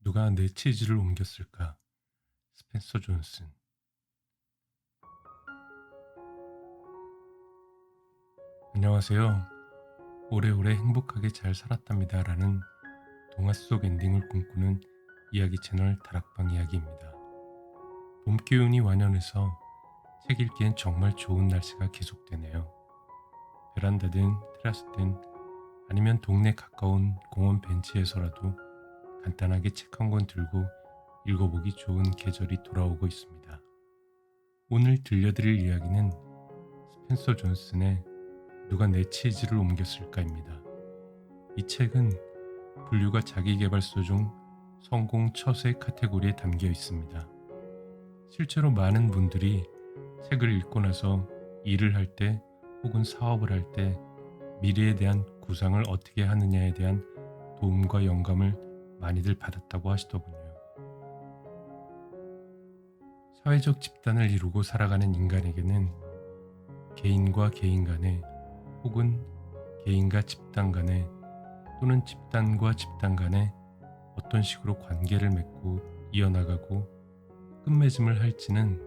누가 내 치즈를 옮겼을까? 스펜서 존슨. 안녕하세요. 오래오래 행복하게 잘 살았답니다. 라는 동화 속 엔딩을 꿈꾸는 이야기 채널 다락방 이야기입니다. 봄 기운이 완연해서 책 읽기엔 정말 좋은 날씨가 계속되네요. 베란다든 테라스든 아니면 동네 가까운 공원 벤치에서라도 간단하게 책 한 권 들고 읽어보기 좋은 계절이 돌아오고 있습니다. 오늘 들려드릴 이야기는 스펜서 존슨의 누가 내 치즈를 옮겼을까입니다. 이 책은 분류가 자기계발서 중 성공 처세 카테고리에 담겨 있습니다. 실제로 많은 분들이 책을 읽고 나서 일을 할 때 혹은 사업을 할 때 미래에 대한 구상을 어떻게 하느냐에 대한 도움과 영감을 많이들 받았다고 하시더군요. 사회적 집단을 이루고 살아가는 인간에게는 개인과 개인 간에 혹은 개인과 집단 간에 또는 집단과 집단 간에 어떤 식으로 관계를 맺고 이어나가고 끝맺음을 할지는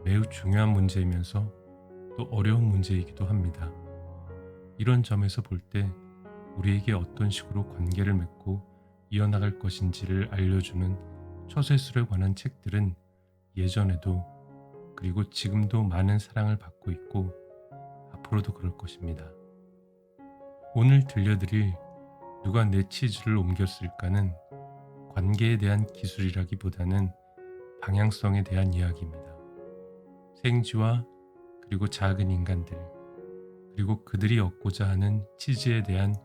매우 중요한 문제이면서 또 어려운 문제이기도 합니다. 이런 점에서 볼 때 우리에게 어떤 식으로 관계를 맺고 이어나갈 것인지를 알려주는 처세술에 관한 책들은 예전에도 그리고 지금도 많은 사랑을 받고 있고 앞으로도 그럴 것입니다. 오늘 들려드릴 누가 내 치즈를 옮겼을까는 관계에 대한 기술이라기보다는 방향성에 대한 이야기입니다. 생쥐와 그리고 작은 인간들, 그리고 그들이 얻고자 하는 치즈에 대한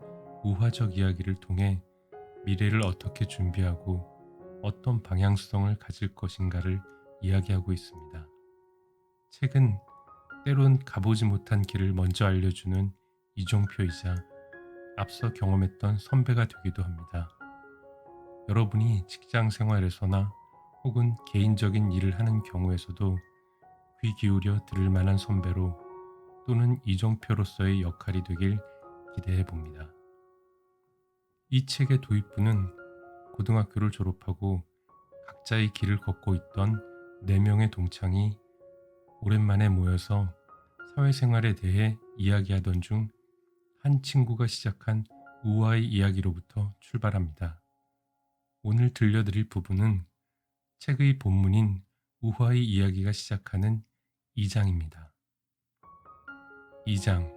우화적 이야기를 통해 미래를 어떻게 준비하고 어떤 방향성을 가질 것인가를 이야기하고 있습니다. 책은 때론 가보지 못한 길을 먼저 알려주는 이정표이자 앞서 경험했던 선배가 되기도 합니다. 여러분이 직장 생활에서나 혹은 개인적인 일을 하는 경우에서도 귀 기울여 들을 만한 선배로 또는 이정표로서의 역할이 되길 기대해 봅니다. 이 책의 도입부는 고등학교를 졸업하고 각자의 길을 걷고 있던 4명의 동창이 오랜만에 모여서 사회생활에 대해 이야기하던 중 한 친구가 시작한 우화의 이야기로부터 출발합니다. 오늘 들려드릴 부분은 책의 본문인 우화의 이야기가 시작하는 2장입니다. 2장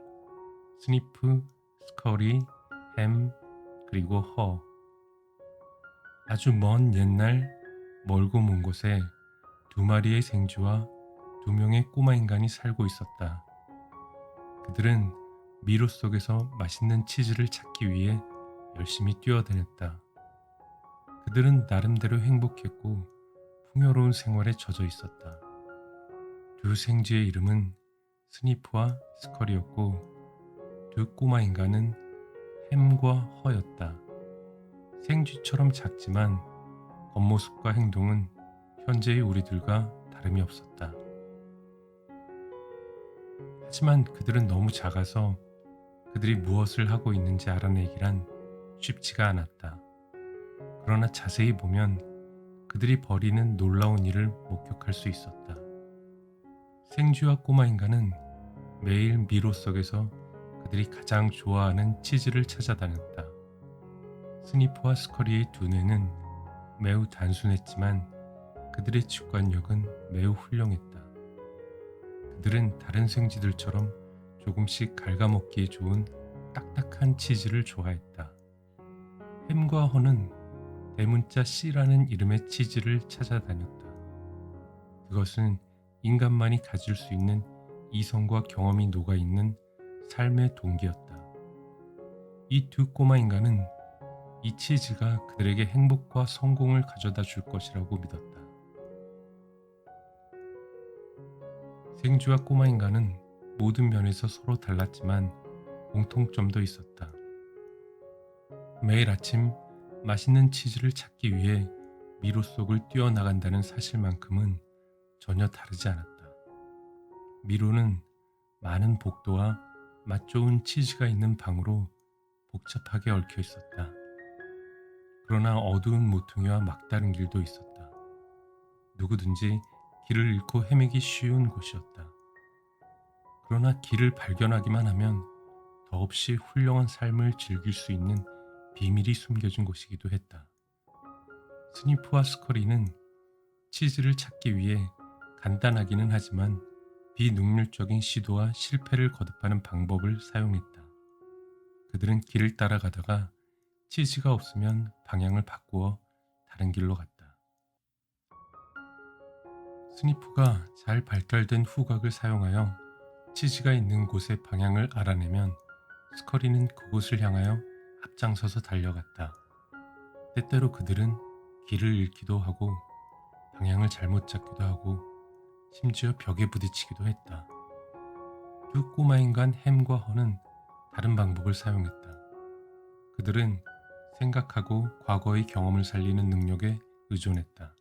스니프, 스커리, 햄, 그리고 허. 아주 먼 옛날 멀고 먼 곳에 2마리의 생쥐와 2명의 꼬마 인간이 살고 있었다. 그들은 미로 속에서 맛있는 치즈를 찾기 위해 열심히 뛰어다녔다. 그들은 나름대로 행복했고 풍요로운 생활에 젖어 있었다. 2생쥐의 이름은 스니프와 스컬이었고 2 꼬마 인간은 햄과 허였다. 생쥐처럼 작지만 겉모습과 행동은 현재의 우리들과 다름이 없었다. 하지만 그들은 너무 작아서 그들이 무엇을 하고 있는지 알아내기란 쉽지가 않았다. 그러나 자세히 보면 그들이 벌이는 놀라운 일을 목격할 수 있었다. 생쥐와 꼬마 인간은 매일 미로 속에서 그들이 가장 좋아하는 치즈를 찾아다녔다. 스니프와 스커리의 두뇌는 매우 단순했지만 그들의 직관력은 매우 훌륭했다. 그들은 다른 생쥐들처럼 조금씩 갉아먹기에 좋은 딱딱한 치즈를 좋아했다. 햄과 허는 대문자 C라는 이름의 치즈를 찾아다녔다. 그것은 인간만이 가질 수 있는 이성과 경험이 녹아있는 삶의 동기였다. 이 2 꼬마 인간은 이 치즈가 그들에게 행복과 성공을 가져다 줄 것이라고 믿었다. 생쥐와 꼬마 인간은 모든 면에서 서로 달랐지만 공통점도 있었다. 매일 아침 맛있는 치즈를 찾기 위해 미로 속을 뛰어나간다는 사실만큼은 전혀 다르지 않았다. 미로는 많은 복도와 맛 좋은 치즈가 있는 방으로 복잡하게 얽혀 있었다. 그러나 어두운 모퉁이와 막다른 길도 있었다. 누구든지 길을 잃고 헤매기 쉬운 곳이었다. 그러나 길을 발견하기만 하면 더없이 훌륭한 삶을 즐길 수 있는 비밀이 숨겨진 곳이기도 했다. 스니프와 스커리는 치즈를 찾기 위해 간단하기는 하지만 비능률적인 시도와 실패를 거듭하는 방법을 사용했다. 그들은 길을 따라가다가 치즈가 없으면 방향을 바꾸어 다른 길로 갔다. 스니프가 잘 발달된 후각을 사용하여 치즈가 있는 곳의 방향을 알아내면 스커리는 그곳을 향하여 앞장서서 달려갔다. 때때로 그들은 길을 잃기도 하고 방향을 잘못 잡기도 하고 심지어 벽에 부딪히기도 했다. 두 꼬마 인간 햄과 허는 다른 방법을 사용했다. 그들은 생각하고 과거의 경험을 살리는 능력에 의존했다.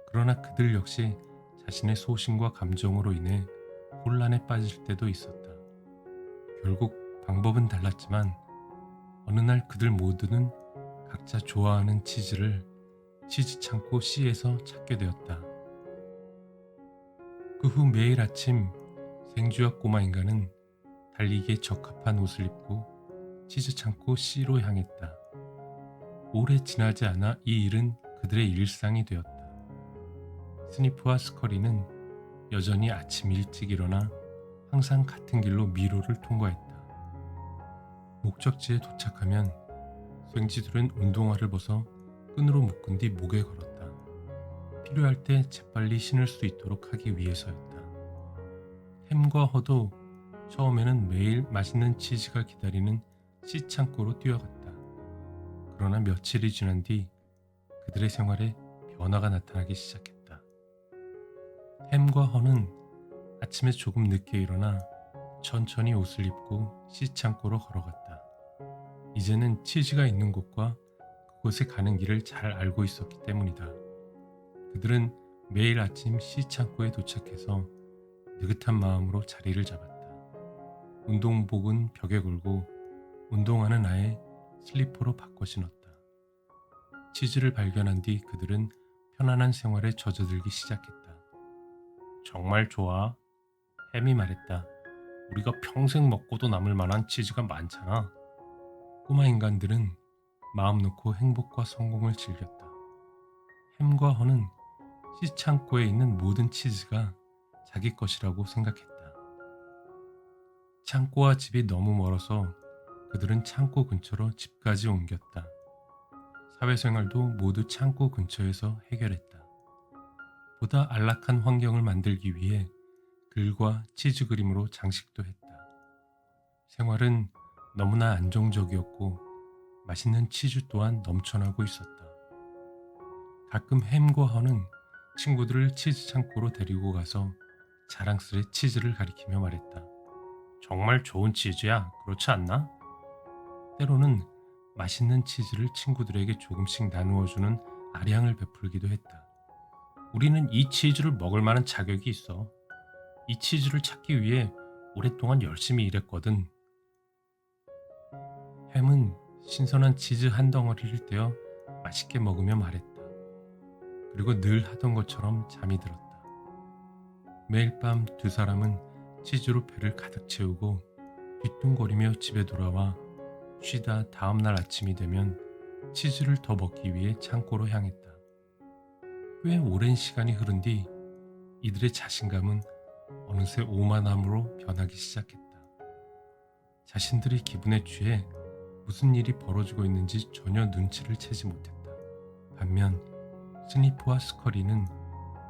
그러나 그들 역시 자신의 소신과 감정으로 인해 혼란에 빠질 때도 있었다. 결국 방법은 달랐지만 어느 날 그들 모두는 각자 좋아하는 치즈를 치즈 창고 C에서 찾게 되었다. 그 후 매일 아침 생쥐와 꼬마 인간은 달리기에 적합한 옷을 입고 치즈 창고 C로 향했다. 오래 지나지 않아 이 일은 그들의 일상이 되었다. 스니프와 스커리는 여전히 아침 일찍 일어나 항상 같은 길로 미로를 통과했다. 목적지에 도착하면 생쥐들은 운동화를 벗어 끈으로 묶은 뒤 목에 걸었다. 필요할 때 재빨리 신을 수 있도록 하기 위해서였다. 햄과 허도 처음에는 매일 맛있는 치즈가 기다리는 씨창고로 뛰어갔다. 그러나 며칠이 지난 뒤 그들의 생활에 변화가 나타나기 시작했다. 햄과 허는 아침에 조금 늦게 일어나 천천히 옷을 입고 씨창고로 걸어갔다. 이제는 치즈가 있는 곳과 그곳에 가는 길을 잘 알고 있었기 때문이다. 그들은 매일 아침 씨창고에 도착해서 느긋한 마음으로 자리를 잡았다. 운동복은 벽에 걸고 운동화는 아예 슬리퍼로 바꿔 신었다. 치즈를 발견한 뒤 그들은 편안한 생활에 젖어들기 시작했다. 정말 좋아. 햄이 말했다. 우리가 평생 먹고도 남을 만한 치즈가 많잖아. 꼬마 인간들은 마음 놓고 행복과 성공을 즐겼다. 햄과 허는 씨창고에 있는 모든 치즈가 자기 것이라고 생각했다. 창고와 집이 너무 멀어서 그들은 창고 근처로 집까지 옮겼다. 사회생활도 모두 창고 근처에서 해결했다. 보다 안락한 환경을 만들기 위해 글과 치즈 그림으로 장식도 했다. 생활은 너무나 안정적이었고 맛있는 치즈 또한 넘쳐나고 있었다. 가끔 햄과 허는 친구들을 치즈 창고로 데리고 가서 자랑스레 치즈를 가리키며 말했다. 정말 좋은 치즈야, 그렇지 않나? 때로는 맛있는 치즈를 친구들에게 조금씩 나누어주는 아량을 베풀기도 했다. 우리는 이 치즈를 먹을 만한 자격이 있어. 이 치즈를 찾기 위해 오랫동안 열심히 일했거든. 햄은 신선한 치즈 한 덩어리를 떼어 맛있게 먹으며 말했다. 그리고 늘 하던 것처럼 잠이 들었다. 매일 밤 두 사람은 치즈로 배를 가득 채우고 뒤뚱거리며 집에 돌아와 쉬다 다음날 아침이 되면 치즈를 더 먹기 위해 창고로 향했다. 꽤 오랜 시간이 흐른 뒤 이들의 자신감은 어느새 오만함으로 변하기 시작했다. 자신들이 기분에 취해 무슨 일이 벌어지고 있는지 전혀 눈치를 채지 못했다. 반면 스니프와 스커리는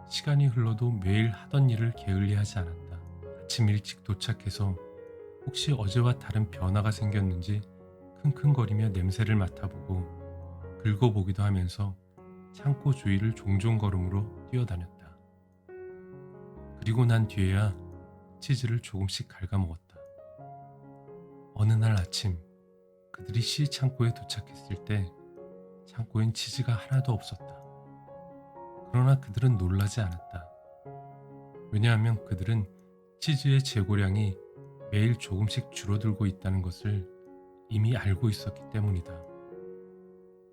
시간이 흘러도 매일 하던 일을 게을리하지 않았다. 아침 일찍 도착해서 혹시 어제와 다른 변화가 생겼는지 킁킁거리며 냄새를 맡아보고 긁어보기도 하면서 창고 주위를 종종 걸음으로 뛰어다녔다. 그리고 난 뒤에야 치즈를 조금씩 갉아먹었다. 어느 날 아침 그들이 씨 창고에 도착했을 때 창고엔 치즈가 하나도 없었다. 그러나 그들은 놀라지 않았다. 왜냐하면 그들은 치즈의 재고량이 매일 조금씩 줄어들고 있다는 것을 이미 알고 있었기 때문이다.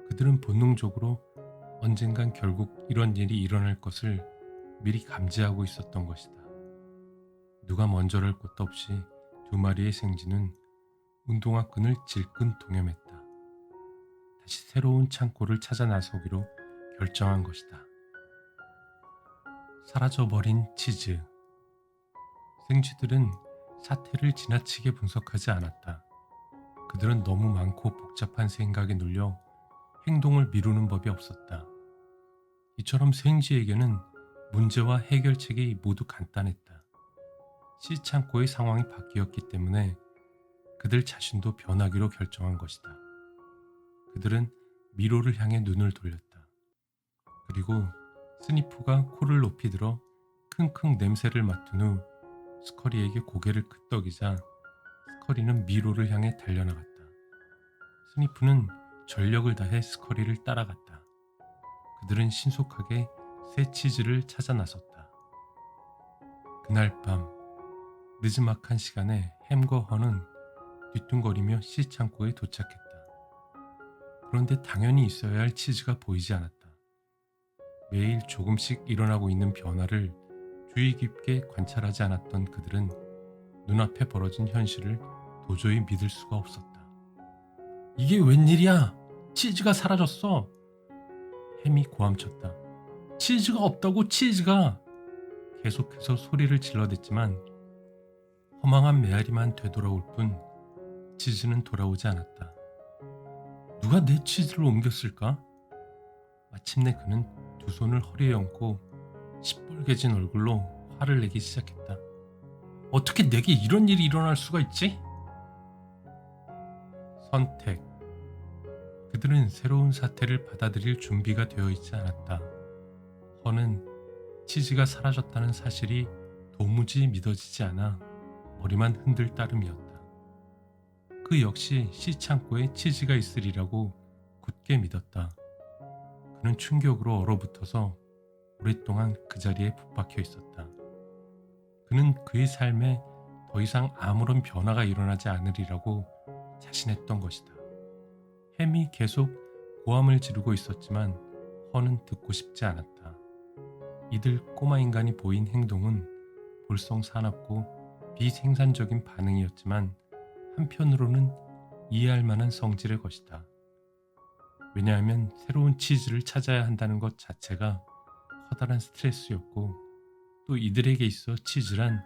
그들은 본능적으로 언젠간 결국 이런 일이 일어날 것을 미리 감지하고 있었던 것이다. 누가 먼저랄 것도 없이 두 마리의 생쥐는 운동화 끈을 질끈 동여맸다. 다시 새로운 창고를 찾아 나서기로 결정한 것이다. 사라져버린 치즈. 생쥐들은 사태를 지나치게 분석하지 않았다. 그들은 너무 많고 복잡한 생각에 눌려 행동을 미루는 법이 없었다. 이처럼 생쥐에게는 문제와 해결책이 모두 간단했다. 씨 창고의 상황이 바뀌었기 때문에 그들 자신도 변하기로 결정한 것이다. 그들은 미로를 향해 눈을 돌렸다. 그리고 스니프가 코를 높이 들어 킁킁 냄새를 맡은 후 스커리에게 고개를 끄덕이자 스커리는 미로를 향해 달려나갔다. 스니프는 전력을 다해 스커리를 따라갔다. 그들은 신속하게 새 치즈를 찾아 나섰다. 그날 밤 느즈막한 시간에 햄과 헌은 뒤뚱거리며 씨 창고에 도착했다. 그런데 당연히 있어야 할 치즈가 보이지 않았다. 매일 조금씩 일어나고 있는 변화를 주의 깊게 관찰하지 않았던 그들은 눈앞에 벌어진 현실을 도저히 믿을 수가 없었다. 이게 웬일이야? 치즈가 사라졌어. 햄이 고함쳤다. 치즈가 없다고, 치즈가! 계속해서 소리를 질러댔지만 허망한 메아리만 되돌아올 뿐 치즈는 돌아오지 않았다. 누가 내 치즈를 옮겼을까? 마침내 그는 두 손을 허리에 얹고 시뻘개진 얼굴로 화를 내기 시작했다. 어떻게 내게 이런 일이 일어날 수가 있지? 선택. 그들은 새로운 사태를 받아들일 준비가 되어 있지 않았다. 헌은 치즈가 사라졌다는 사실이 도무지 믿어지지 않아 머리만 흔들 따름이었다. 그 역시 씨 창고에 치즈가 있으리라고 굳게 믿었다. 그는 충격으로 얼어붙어서 오랫동안 그 자리에 붙박혀 있었다. 그는 그의 삶에 더 이상 아무런 변화가 일어나지 않으리라고 자신했던 것이다. 햄이 계속 고함을 지르고 있었지만 헌은 듣고 싶지 않았다. 이들 꼬마 인간이 보인 행동은 볼썽사납고 비생산적인 반응이었지만 한편으로는 이해할 만한 성질의 것이다. 왜냐하면 새로운 치즈를 찾아야 한다는 것 자체가 커다란 스트레스였고 또 이들에게 있어 치즈란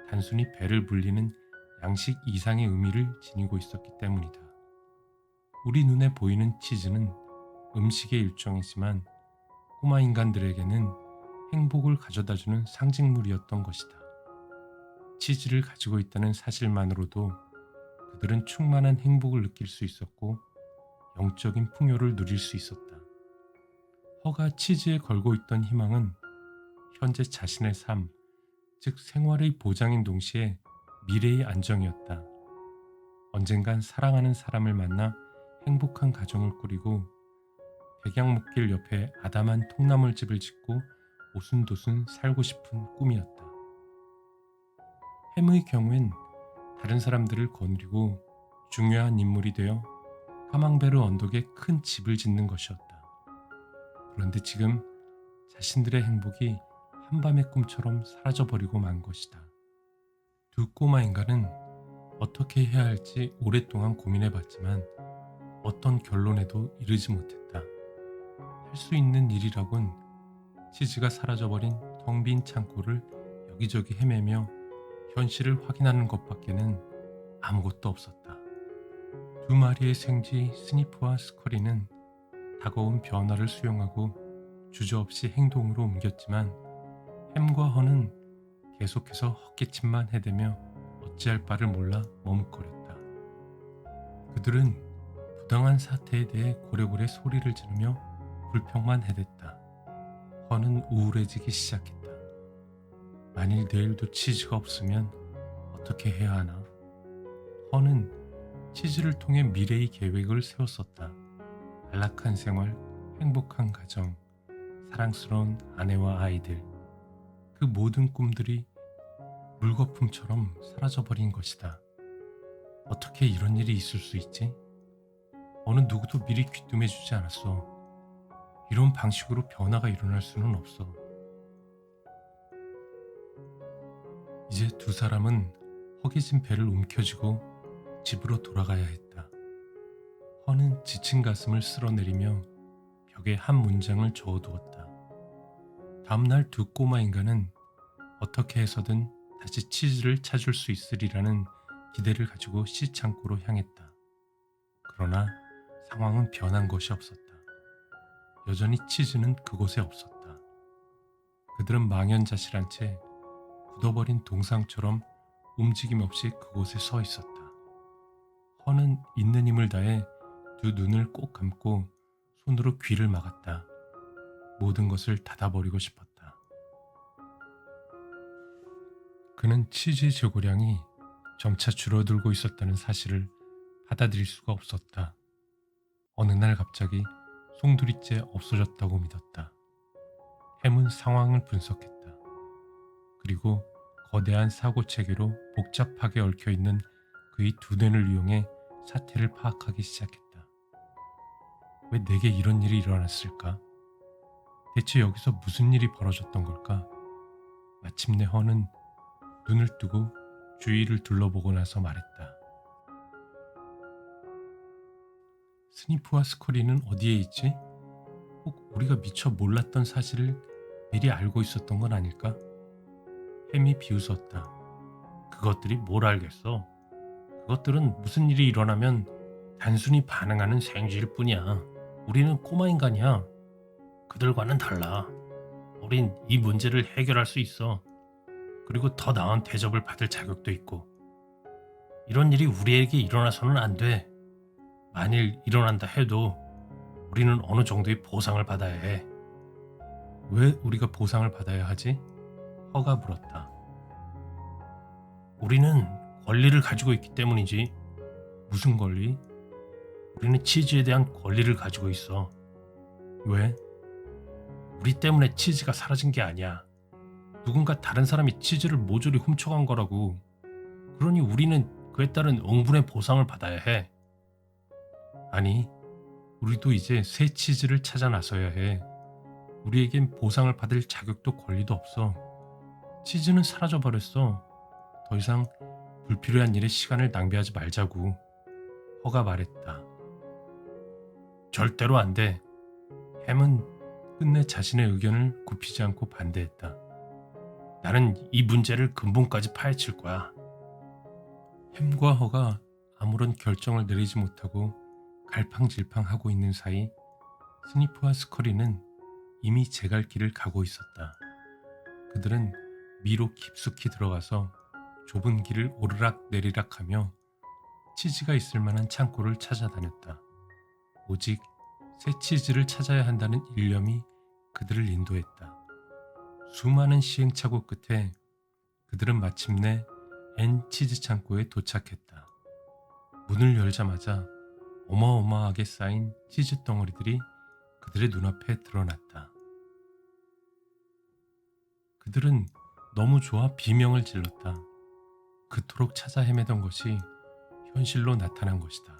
단순히 배를 불리는 양식 이상의 의미를 지니고 있었기 때문이다. 우리 눈에 보이는 치즈는 음식의 일종이지만 꼬마 인간들에게는 행복을 가져다주는 상징물이었던 것이다. 치즈를 가지고 있다는 사실만으로도 그들은 충만한 행복을 느낄 수 있었고 영적인 풍요를 누릴 수 있었다. 허가 치즈에 걸고 있던 희망은 현재 자신의 삶, 즉 생활의 보장인 동시에 미래의 안정이었다. 언젠간 사랑하는 사람을 만나 행복한 가정을 꾸리고 백양목길 옆에 아담한 통나물집을 짓고 오순도순 살고 싶은 꿈이었다. 햄의 경우엔 다른 사람들을 거느리고 중요한 인물이 되어 카망베르 언덕에 큰 집을 짓는 것이었다. 그런데 지금 자신들의 행복이 한밤의 꿈처럼 사라져버리고 만 것이다. 두 꼬마 인간은 어떻게 해야 할지 오랫동안 고민해봤지만 어떤 결론에도 이르지 못했다. 할 수 있는 일이라곤 치즈가 사라져버린 텅 빈 창고를 여기저기 헤매며 현실을 확인하는 것밖에는 아무것도 없었다. 두 마리의 생쥐 스니프와 스커리는 다가온 변화를 수용하고 주저없이 행동으로 옮겼지만 햄과 헌은 계속해서 헛기침만 해대며 어찌할 바를 몰라 머뭇거렸다. 그들은 부당한 사태에 대해 고래고래 소리를 지르며 불평만 해댔다. 헌은 우울해지기 시작했다. 만일 내일도 치즈가 없으면 어떻게 해야 하나? 헌은 치즈를 통해 미래의 계획을 세웠었다. 안락한 생활, 행복한 가정, 사랑스러운 아내와 아이들. 그 모든 꿈들이 물거품처럼 사라져버린 것이다. 어떻게 이런 일이 있을 수 있지? 어느 누구도 미리 귀뜸해주지 않았어. 이런 방식으로 변화가 일어날 수는 없어. 이제 두 사람은 허기진 배를 움켜쥐고 집으로 돌아가야 했다. 허는 지친 가슴을 쓸어내리며 벽에 한 문장을 적어두었다. 다음날 두 꼬마 인간은 어떻게 해서든 다시 치즈를 찾을 수 있으리라는 기대를 가지고 시창고로 향했다. 그러나 상황은 변한 것이 없었다. 여전히 치즈는 그곳에 없었다. 그들은 망연자실한 채 굳어버린 동상처럼 움직임 없이 그곳에 서 있었다. 허는 있는 힘을 다해 두 눈을 꼭 감고 손으로 귀를 막았다. 모든 것을 닫아버리고 싶었다. 그는 치즈의 재고량이 점차 줄어들고 있었다는 사실을 받아들일 수가 없었다. 어느 날 갑자기 송두리째 없어졌다고 믿었다. 햄은 상황을 분석했다. 그리고 거대한 사고체계로 복잡하게 얽혀있는 그의 두 눈을 이용해 사태를 파악하기 시작했다. 왜 내게 이런 일이 일어났을까? 대체 여기서 무슨 일이 벌어졌던 걸까? 마침내 허는 눈을 뜨고 주위를 둘러보고 나서 말했다. 스니프와 스커리는 어디에 있지? 혹 우리가 미처 몰랐던 사실을 미리 알고 있었던 건 아닐까? 햄이 비웃었다. 그것들이 뭘 알겠어? 그것들은 무슨 일이 일어나면 단순히 반응하는 생쥐일 뿐이야. 우리는 꼬마 인간이야. 그들과는 달라. 우린 이 문제를 해결할 수 있어. 그리고 더 나은 대접을 받을 자격도 있고. 이런 일이 우리에게 일어나서는 안 돼. 만일 일어난다 해도 우리는 어느 정도의 보상을 받아야 해. 왜 우리가 보상을 받아야 하지? 허가 물었다. 우리는 권리를 가지고 있기 때문이지. 무슨 권리? 우리는 치즈에 대한 권리를 가지고 있어. 왜? 우리 때문에 치즈가 사라진 게 아니야. 누군가 다른 사람이 치즈를 모조리 훔쳐간 거라고. 그러니 우리는 그에 따른 응분의 보상을 받아야 해. 아니, 우리도 이제 새 치즈를 찾아 나서야 해. 우리에겐 보상을 받을 자격도 권리도 없어. 치즈는 사라져버렸어. 더 이상 불필요한 일에 시간을 낭비하지 말자고. 허가 말했다. 절대로 안 돼. 햄은 끝내 자신의 의견을 굽히지 않고 반대했다. 나는 이 문제를 근본까지 파헤칠 거야. 햄과 허가 아무런 결정을 내리지 못하고 갈팡질팡하고 있는 사이 스니프와 스커리는 이미 제 갈 길을 가고 있었다. 그들은 미로 깊숙이 들어가서 좁은 길을 오르락 내리락하며 치즈가 있을 만한 창고를 찾아다녔다. 오직 새 치즈를 찾아야 한다는 일념이 그들을 인도했다. 수많은 시행착오 끝에 그들은 마침내 N 치즈 창고에 도착했다. 문을 열자마자 어마어마하게 쌓인 치즈 덩어리들이 그들의 눈앞에 드러났다. 그들은 너무 좋아 비명을 질렀다. 그토록 찾아 헤매던 것이 현실로 나타난 것이다.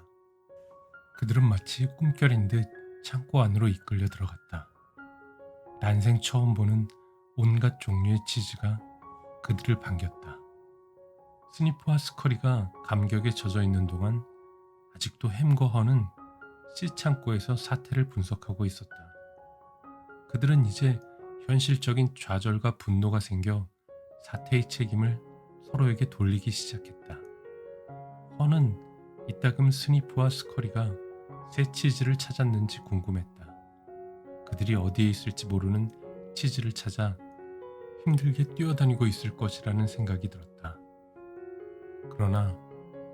그들은 마치 꿈결인 듯 창고 안으로 이끌려 들어갔다. 난생 처음 보는 온갖 종류의 치즈가 그들을 반겼다. 스니프와 스커리가 감격에 젖어 있는 동안 아직도 햄과 허는 씨창고에서 사태를 분석하고 있었다. 그들은 이제 현실적인 좌절과 분노가 생겨 사태의 책임을 서로에게 돌리기 시작했다. 허는 이따금 스니프와 스커리가 새 치즈를 찾았는지 궁금했다. 그들이 어디에 있을지 모르는 치즈를 찾아 힘들게 뛰어다니고 있을 것이라는 생각이 들었다. 그러나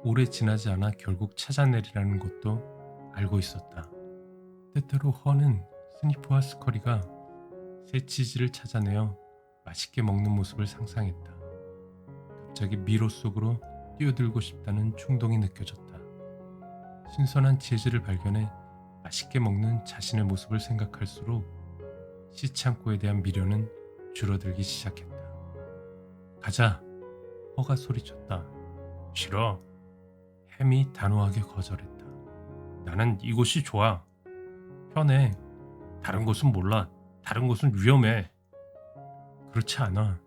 오래 지나지 않아 결국 찾아내리라는 것도 알고 있었다. 때때로 허는 스니프와 스커리가 새 치즈를 찾아내어 맛있게 먹는 모습을 상상했다. 갑자기 미로 속으로 뛰어들고 싶다는 충동이 느껴졌다. 신선한 치즈를 발견해 맛있게 먹는 자신의 모습을 생각할수록 씨창고에 대한 미련은 줄어들기 시작했다. 가자! 허가 소리쳤다. 싫어. 햄이 단호하게 거절했다. 나는 이곳이 좋아. 편해. 다른 곳은 몰라. 다른 곳은 위험해. 그렇지 않아.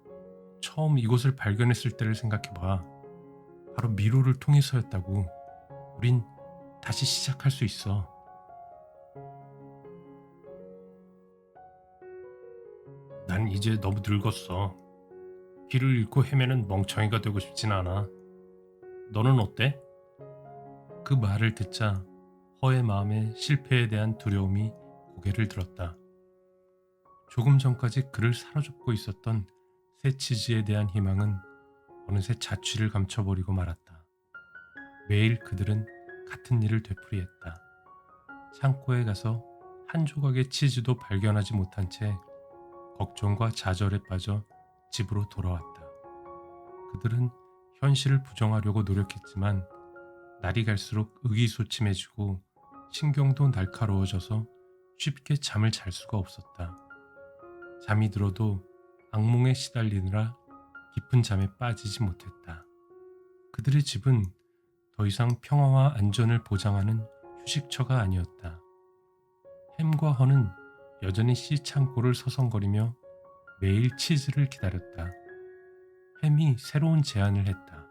처음 이곳을 발견했을 때를 생각해봐. 바로 미로를 통해서였다고. 우린 다시 시작할 수 있어. 난 이제 너무 늙었어. 길을 잃고 헤매는 멍청이가 되고 싶진 않아. 너는 어때? 그 말을 듣자 허의 마음에 실패에 대한 두려움이 고개를 들었다. 조금 전까지 그를 사로잡고 있었던 새 치즈에 대한 희망은 어느새 자취를 감춰버리고 말았다. 매일 그들은 같은 일을 되풀이했다. 창고에 가서 한 조각의 치즈도 발견하지 못한 채 걱정과 좌절에 빠져 집으로 돌아왔다. 그들은 현실을 부정하려고 노력했지만 날이 갈수록 의기소침해지고 신경도 날카로워져서 쉽게 잠을 잘 수가 없었다. 잠이 들어도 악몽에 시달리느라 깊은 잠에 빠지지 못했다. 그들의 집은 더 이상 평화와 안전을 보장하는 휴식처가 아니었다. 햄과 허는 여전히 씨 창고를 서성거리며 매일 치즈를 기다렸다. 햄이 새로운 제안을 했다.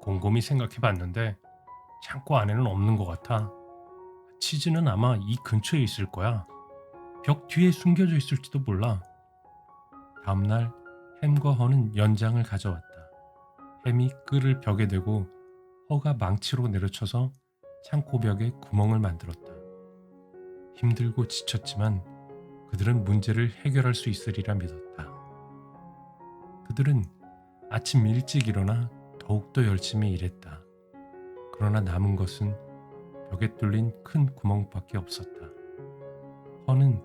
곰곰이 생각해봤는데 창고 안에는 없는 것 같아. 치즈는 아마 이 근처에 있을 거야. 벽 뒤에 숨겨져 있을지도 몰라. 다음날 햄과 허는 연장을 가져왔다. 햄이 끈을 벽에 대고 허가 망치로 내려쳐서 창고 벽에 구멍을 만들었다. 힘들고 지쳤지만 그들은 문제를 해결할 수 있으리라 믿었다. 그들은 아침 일찍 일어나 더욱더 열심히 일했다. 그러나 남은 것은 벽에 뚫린 큰 구멍밖에 없었다. 허는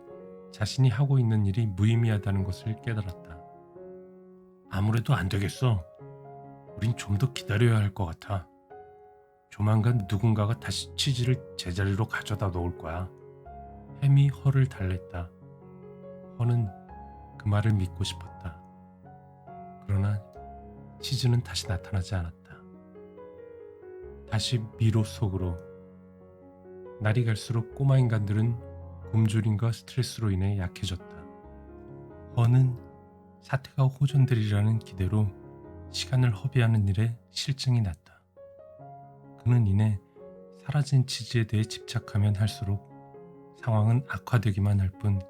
자신이 하고 있는 일이 무의미하다는 것을 깨달았다. 아무래도 안 되겠어. 우린 좀 더 기다려야 할 것 같아. 조만간 누군가가 다시 치즈를 제자리로 가져다 놓을 거야. 햄이 허를 달랬다. 허는 그 말을 믿고 싶었다. 그러나 치즈는 다시 나타나지 않았다. 다시 미로 속으로. 날이 갈수록 꼬마 인간들은 굶주림과 스트레스로 인해 약해졌다. 허는 사태가 호전되리라는 기대로 시간을 허비하는 일에 실증이 났다. 그는 이내 사라진 치즈에 대해 집착하면 할수록 상황은 악화되기만 할 뿐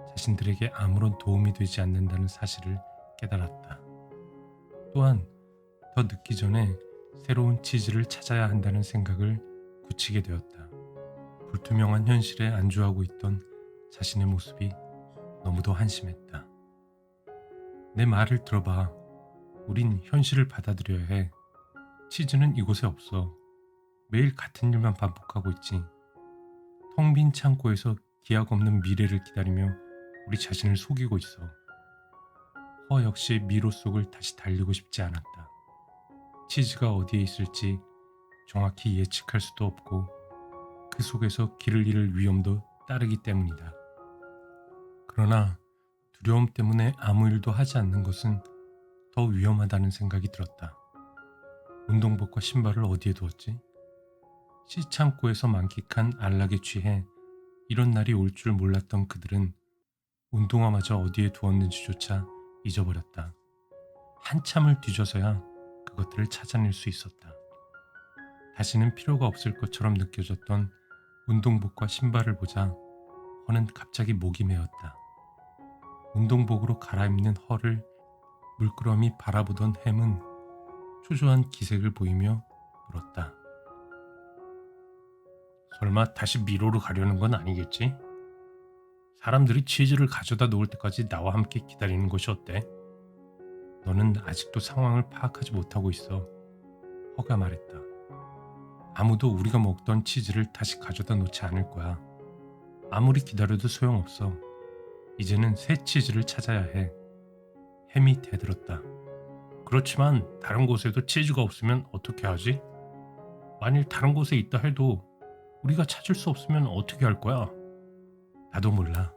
자신들에게 아무런 도움이 되지 않는다는 사실을 깨달았다. 또한 더 늦기 전에 새로운 치즈를 찾아야 한다는 생각을 굳히게 되었다. 불투명한 현실에 안주하고 있던 자신의 모습이 너무도 한심했다. 내 말을 들어봐. 우린 현실을 받아들여야 해. 치즈는 이곳에 없어. 매일 같은 일만 반복하고 있지. 텅 빈 창고에서 기약 없는 미래를 기다리며 우리 자신을 속이고 있어. 허 역시 미로 속을 다시 달리고 싶지 않았다. 치즈가 어디에 있을지 정확히 예측할 수도 없고 그 속에서 길을 잃을 위험도 따르기 때문이다. 그러나 두려움 때문에 아무 일도 하지 않는 것은 더 위험하다는 생각이 들었다. 운동복과 신발을 어디에 두었지? 시창고에서 만끽한 안락에 취해 이런 날이 올 줄 몰랐던 그들은 운동화마저 어디에 두었는지조차 잊어버렸다. 한참을 뒤져서야 그것들을 찾아낼 수 있었다. 다시는 필요가 없을 것처럼 느껴졌던 운동복과 신발을 보자 허는 갑자기 목이 메었다. 운동복으로 갈아입는 허를 물끄러미 바라보던 햄은 초조한 기색을 보이며 물었다. 설마 다시 미로로 가려는 건 아니겠지? 사람들이 치즈를 가져다 놓을 때까지 나와 함께 기다리는 것이 어때? 너는 아직도 상황을 파악하지 못하고 있어. 허가 말했다. 아무도 우리가 먹던 치즈를 다시 가져다 놓지 않을 거야. 아무리 기다려도 소용없어. 이제는 새 치즈를 찾아야 해. 햄이 대들었다. 그렇지만 다른 곳에도 치즈가 없으면 어떻게 하지? 만일 다른 곳에 있다 해도 우리가 찾을 수 없으면 어떻게 할 거야? 나도 몰라.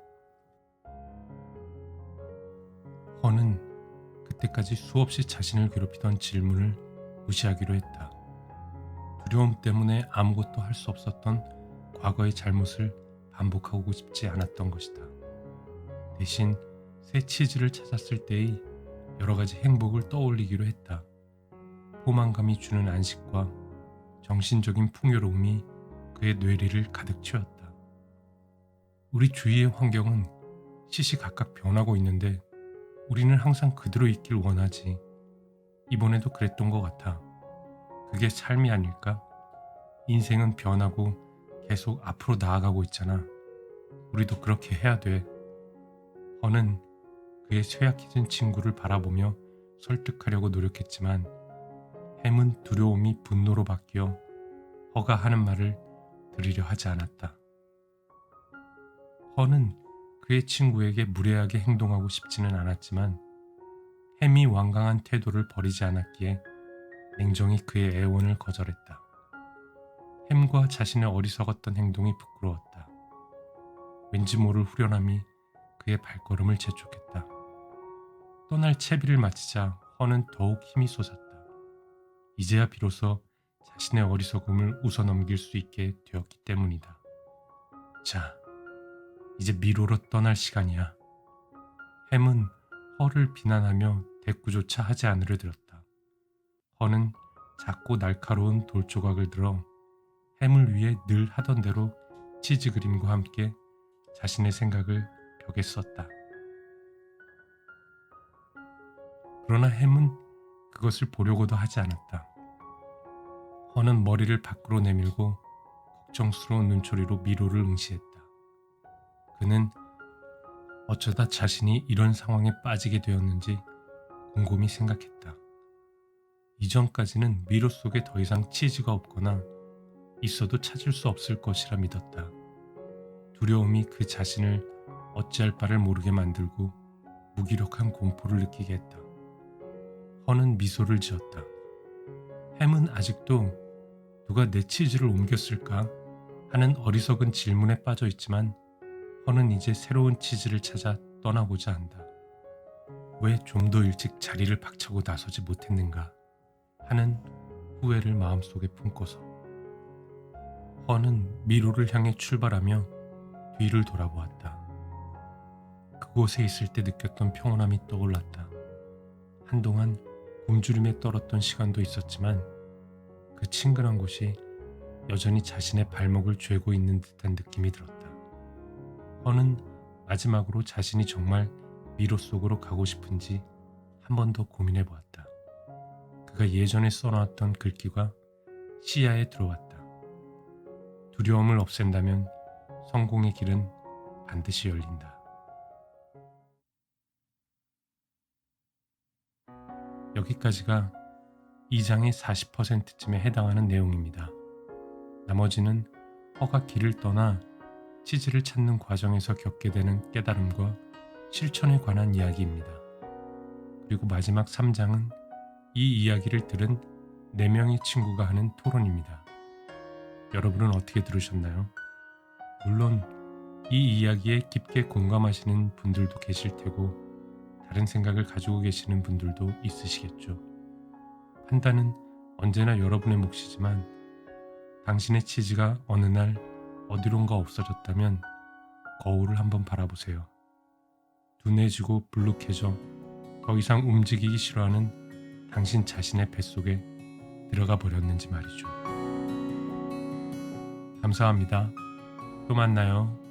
허는 그때까지 수없이 자신을 괴롭히던 질문을 무시하기로 했다. 두려움 때문에 아무것도 할 수 없었던 과거의 잘못을 반복하고 싶지 않았던 것이다. 대신 새 치즈를 찾았을 때의 여러 가지 행복을 떠올리기로 했다. 포만감이 주는 안식과 정신적인 풍요로움이 그의 뇌리를 가득 채웠다. 우리 주위의 환경은 시시각각 변하고 있는데 우리는 항상 그대로 있길 원하지. 이번에도 그랬던 것 같아. 그게 삶이 아닐까? 인생은 변하고 계속 앞으로 나아가고 있잖아. 우리도 그렇게 해야 돼. 허는 그의 쇠약해진 친구를 바라보며 설득하려고 노력했지만 햄은 두려움이 분노로 바뀌어 허가 하는 말을 들으려 하지 않았다. 허는 그의 친구에게 무례하게 행동하고 싶지는 않았지만 햄이 완강한 태도를 버리지 않았기에 냉정히 그의 애원을 거절했다. 햄과 자신의 어리석었던 행동이 부끄러웠다. 왠지 모를 후련함이 그의 발걸음을 재촉했다. 떠날 채비를 마치자 허는 더욱 힘이 솟았다. 이제야 비로소 자신의 어리석음을 웃어넘길 수 있게 되었기 때문이다. 자, 이제 미로로 떠날 시간이야. 햄은 허를 비난하며 대꾸조차 하지 않으려 들었다. 허는 작고 날카로운 돌조각을 들어 햄을 위해 늘 하던 대로 치즈 그림과 함께 자신의 생각을 벽에 썼다. 그러나 햄은 그것을 보려고도 하지 않았다. 허는 머리를 밖으로 내밀고 걱정스러운 눈초리로 미로를 응시했다. 그는 어쩌다 자신이 이런 상황에 빠지게 되었는지 곰곰이 생각했다. 이전까지는 미로 속에 더 이상 치즈가 없거나 있어도 찾을 수 없을 것이라 믿었다. 두려움이 그 자신을 어찌할 바를 모르게 만들고 무기력한 공포를 느끼게 했다. 허는 미소를 지었다. 햄은 아직도 누가 내 치즈를 옮겼을까 하는 어리석은 질문에 빠져 있지만 허는 이제 새로운 치즈를 찾아 떠나고자 한다. 왜 좀 더 일찍 자리를 박차고 나서지 못했는가 하는 후회를 마음속에 품고서 허는 미로를 향해 출발하며 뒤를 돌아보았다. 그곳에 있을 때 느꼈던 평온함이 떠올랐다. 한동안 굶주림에 떨었던 시간도 있었지만 그 친근한 곳이 여전히 자신의 발목을 죄고 있는 듯한 느낌이 들었다. 허는 마지막으로 자신이 정말 미로 속으로 가고 싶은지 한 번 더 고민해 보았다. 그가 예전에 써놓았던 글귀가 시야에 들어왔다. 두려움을 없앤다면 성공의 길은 반드시 열린다. 여기까지가 2장의 40%쯤에 해당하는 내용입니다. 나머지는 허가 길을 떠나 치즈를 찾는 과정에서 겪게 되는 깨달음과 실천에 관한 이야기입니다. 그리고 마지막 3장은 이 이야기를 들은 4명의 친구가 하는 토론입니다. 여러분은 어떻게 들으셨나요? 물론 이 이야기에 깊게 공감하시는 분들도 계실 테고 다른 생각을 가지고 계시는 분들도 있으시겠죠. 판단은 언제나 여러분의 몫이지만 당신의 치즈가 어느 날 어디론가 없어졌다면 거울을 한번 바라보세요. 둔해지고 불룩해져 더 이상 움직이기 싫어하는 당신 자신의 뱃속에 들어가 버렸는지 말이죠. 감사합니다. 또 만나요.